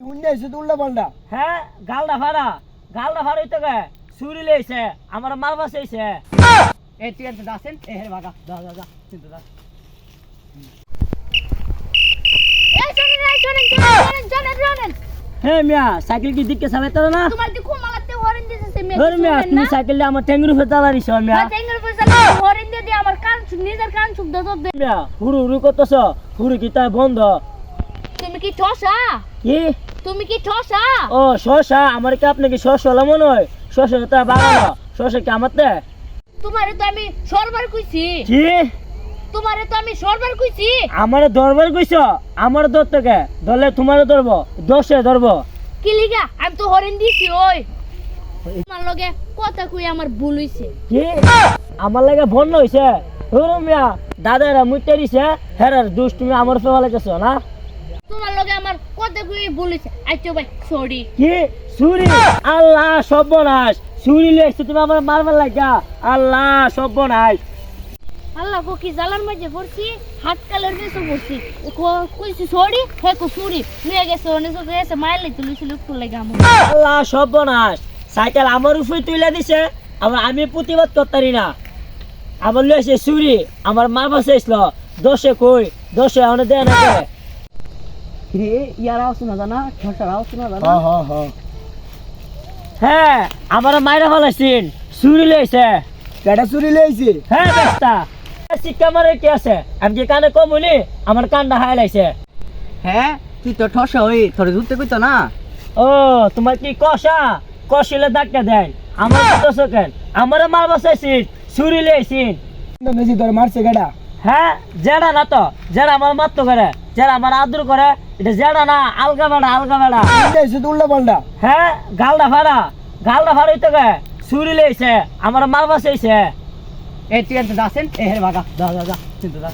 উল্টা পাল্টা হ্যাঁ গালডা ফাড়া হইতো গে চুরি লেছে আমার মার বাসাইছে এই তুই এত দাসেন এ হে বাগা দা দা দা চিন্তা দা এই শোনেন হ্যাঁ মিয়া সাইকেল কি দিকে চালাইতে না তোমার দেখো মালাতে হরেন দিতেছে মে ধর মিয়া তুমি সাইকেল আমার টেঙ্গুর উপরে চালাইছ মিয়া টেঙ্গের পয়সা হরেন দিয়ে আমার কান নিজের কান চুপ দাও দে মিয়া হুরু করতেছ হুরু কি তাই বন্ধ তুমি কি ঠসা কি তুমি কি ঠসা ও শশা আমার কি আপনি কি শশা হলো মনে হয় শশা তা বাগানো শশা কি আমার তে তোমারে তো আমি সরবার কইছি কি তোমারে তো আমি সরবার কইছি আমার দরবার কইছ আমার ধরতে কে ধরলে তোমারও ধরবো 10 ধরবো কি লিগা আমি তো হরেন দিছি ওই তোমার লগে কথা কই আমার ভুল হইছে কি আমার লাগে বন্য হইছে হুরু মিয়া দাদারা মুইতে দিছে হেরার দুষ তুমি আমার ফেলে গেছো না তোমার লগে আমার কথা কই ভুল হইছে আইতো ভাই সরি কি চুরি আল্লাহ সর্বনাশ চুরি লেগছে তুমি আমার মারবার লাগা আল্লাহ সর্বনাশ আল্লাহ গো কি জালার মাঝে পড়ছি হাত কালের বেসো পড়ছি কইছি সরি হে কো সরি নিয়ে গেছে অনেক গেছে মাইলে তুলিছিল একটু লাগে আমার আল্লাহ সর্বনাশ সাইকেল আমার উপরে তুলে দিছে আবার আমি প্রতিবাদ করতারি না আবার লইছে চুরি আমার মারবার চাইছিল 10 কই 10 অনে দেয় না করে রে ইয়ার আওয়াজ শোনা জানা ঠসার আওয়াজ শোনা জানা হ্যাঁ হ্যাঁ হ্যাঁ হ্যাঁ আমার মাইরা ফেলাইছিন চুরি লইছে কেডা চুরি লইছে হ্যাঁ বেস্তা শিক্ষা মারে কি আছে আমি কি কানে কম বলি আমার কানটা হাই লাইছে হ্যাঁ তুই তো ঠসা হই তোর ধরতে কইতো না ও তোমার কি কষিলে ধাক্কা দেন আমার তো কেন আমার মার বসাইছিস চুরি লইছিন মেজি তোর মারছে কেডা হ্যাঁ জেডা না তো জেডা আমার মারতো করে যারা আমার আদর করে এটা জেডা না আলগা বেড়া উল্টা পাল্টা হ্যাঁ গালডা ফাড়া হইতো গে চুরি লইছে আমার মার বসাইছে এই তুই এত দাসেন এ হে বাগা দা দা দা চিন্তা দা